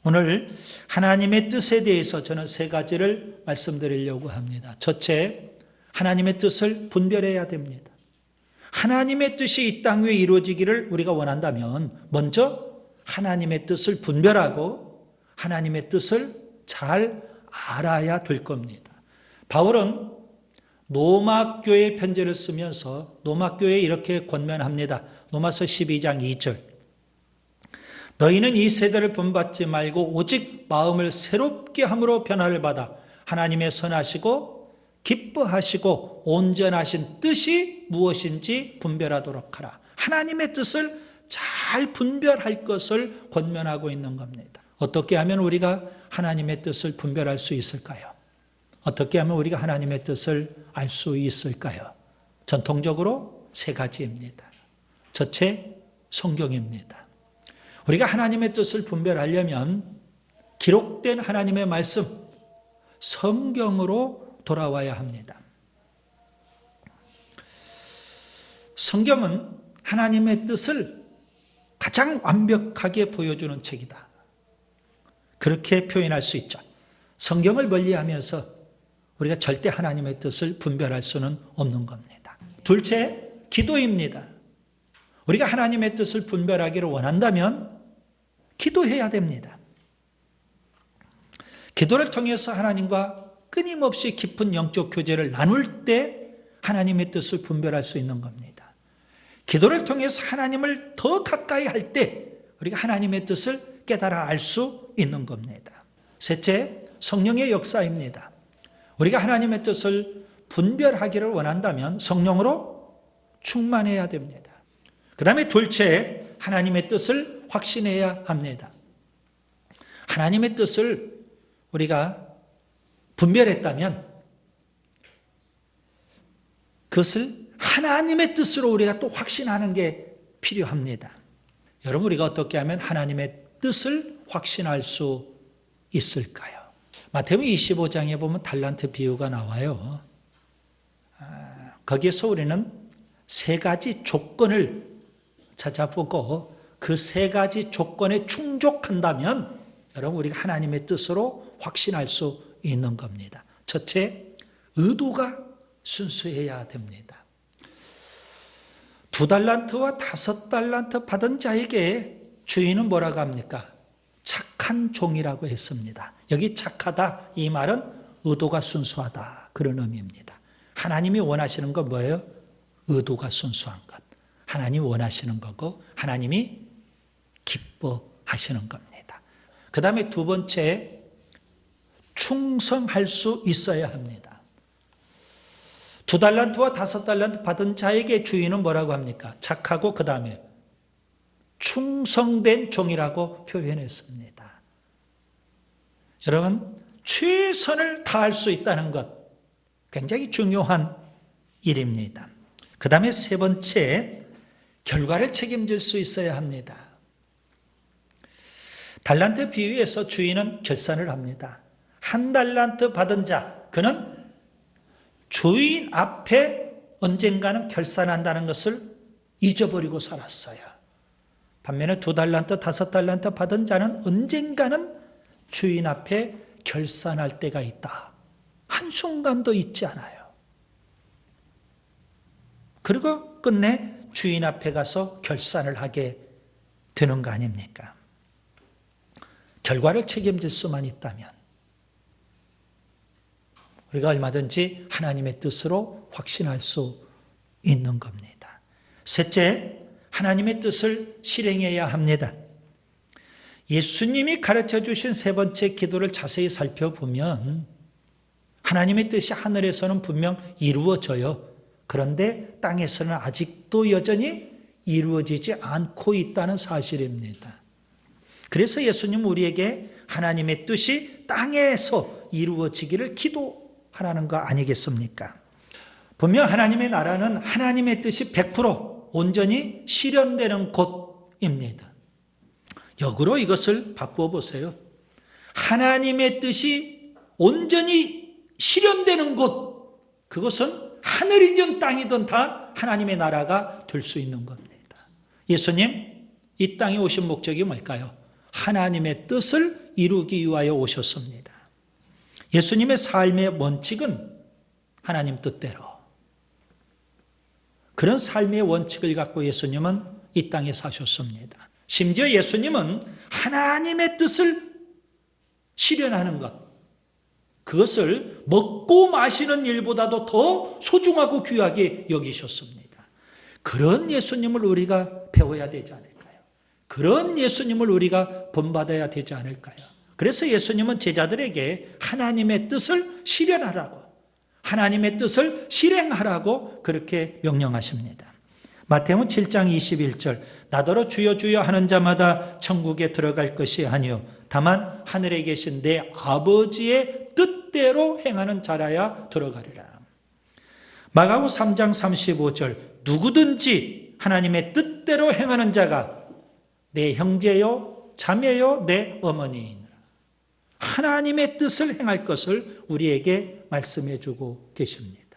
오늘 하나님의 뜻에 대해서 저는 세 가지를 말씀드리려고 합니다. 첫째, 하나님의 뜻을 분별해야 됩니다. 하나님의 뜻이 이 땅 위에 이루어지기를 우리가 원한다면 먼저 하나님의 뜻을 분별하고 하나님의 뜻을 잘 알아야 될 겁니다. 바울은 로마교회 편지를 쓰면서 로마교회에 이렇게 권면합니다. 로마서 12장 2절. 너희는 이 세대를 본받지 말고 오직 마음을 새롭게 함으로 변화를 받아 하나님의 선하시고 기뻐하시고 온전하신 뜻이 무엇인지 분별하도록 하라. 하나님의 뜻을 잘 분별할 것을 권면하고 있는 겁니다. 어떻게 하면 우리가 하나님의 뜻을 분별할 수 있을까요? 어떻게 하면 우리가 하나님의 뜻을 알 수 있을까요? 전통적으로 세 가지입니다. 첫째, 성경입니다. 우리가 하나님의 뜻을 분별하려면 기록된 하나님의 말씀, 성경으로 돌아와야 합니다. 성경은 하나님의 뜻을 가장 완벽하게 보여주는 책이다. 그렇게 표현할 수 있죠. 성경을 멀리하면서 우리가 절대 하나님의 뜻을 분별할 수는 없는 겁니다. 둘째, 기도입니다. 우리가 하나님의 뜻을 분별하기를 원한다면 기도해야 됩니다. 기도를 통해서 하나님과 끊임없이 깊은 영적 교제를 나눌 때 하나님의 뜻을 분별할 수 있는 겁니다. 기도를 통해서 하나님을 더 가까이 할 때 우리가 하나님의 뜻을 깨달아 알 수 있는 겁니다. 셋째, 성령의 역사입니다. 우리가 하나님의 뜻을 분별하기를 원한다면 성령으로 충만해야 됩니다. 그 다음에 둘째, 하나님의 뜻을 확신해야 합니다. 하나님의 뜻을 우리가 분별했다면 그것을 하나님의 뜻으로 우리가 또 확신하는 게 필요합니다. 여러분, 우리가 어떻게 하면 하나님의 뜻을 확신할 수 있을까요? 마태복음 25장에 보면 달란트 비유가 나와요. 거기에서 우리는 세 가지 조건을 찾아보고 그 세 가지 조건에 충족한다면 여러분, 우리가 하나님의 뜻으로 확신할 수 있는 겁니다. 첫째, 의도가 순수해야 됩니다. 2달란트와 5달란트 받은 자에게 주인은 뭐라고 합니까? 착한 종이라고 했습니다. 여기 착하다, 이 말은 의도가 순수하다, 그런 의미입니다. 하나님이 원하시는 건 뭐예요? 의도가 순수한 것. 하나님이 원하시는 거고 하나님이 기뻐하시는 겁니다. 그 다음에 두 번째, 충성할 수 있어야 합니다. 2달란트와 5달란트 받은 자에게 주인은 뭐라고 합니까? 착하고 그 다음에 충성된 종이라고 표현했습니다. 여러분, 최선을 다할 수 있다는 것 굉장히 중요한 일입니다. 그 다음에 세 번째, 결과를 책임질 수 있어야 합니다. 달란트 비유에서 주인은 결산을 합니다. 1달란트 받은 자, 그는 주인 앞에 언젠가는 결산한다는 것을 잊어버리고 살았어요. 반면에 2달란트, 5달란트 받은 자는 언젠가는 주인 앞에 결산할 때가 있다. 한순간도 잊지 않아요. 그리고 끝내 주인 앞에 가서 결산을 하게 되는 거 아닙니까? 결과를 책임질 수만 있다면 우리가 얼마든지 하나님의 뜻으로 확신할 수 있는 겁니다. 셋째, 하나님의 뜻을 실행해야 합니다. 예수님이 가르쳐 주신 세 번째 기도를 자세히 살펴보면 하나님의 뜻이 하늘에서는 분명 이루어져요. 그런데 땅에서는 아직도 여전히 이루어지지 않고 있다는 사실입니다. 그래서 예수님은 우리에게 하나님의 뜻이 땅에서 이루어지기를 기도하라는 거 아니겠습니까? 분명 하나님의 나라는 하나님의 뜻이 100% 온전히 실현되는 곳입니다. 역으로 이것을 바꿔보세요. 하나님의 뜻이 온전히 실현되는 곳, 그것은 하늘이든 땅이든 다 하나님의 나라가 될 수 있는 겁니다. 예수님 이 땅에 오신 목적이 뭘까요? 하나님의 뜻을 뜻을 이루기 위하여 오셨습니다. 예수님의 삶의 원칙은 하나님 뜻대로, 그런 삶의 원칙을 갖고 예수님은 이 땅에 사셨습니다. 심지어 예수님은 하나님의 뜻을 실현하는 것, 그것을 먹고 마시는 일보다도 더 소중하고 귀하게 여기셨습니다. 그런 예수님을 우리가 배워야 되지 않을까요? 그런 예수님을 우리가 본받아야 되지 않을까요? 그래서 예수님은 제자들에게 하나님의 뜻을 실현하라고, 하나님의 뜻을 실행하라고 그렇게 명령하십니다. 마태복음 7장 21절, 나더러 주여 주여 하는 자마다 천국에 들어갈 것이 아니요 다만 하늘에 계신 내 아버지의 뜻대로 행하는 자라야 들어가리라. 마가복음 3장 35절, 누구든지 하나님의 뜻대로 행하는 자가 내 형제요 자매요 내 어머니이니라. 하나님의 뜻을 행할 것을 우리에게 말씀해 주고 계십니다.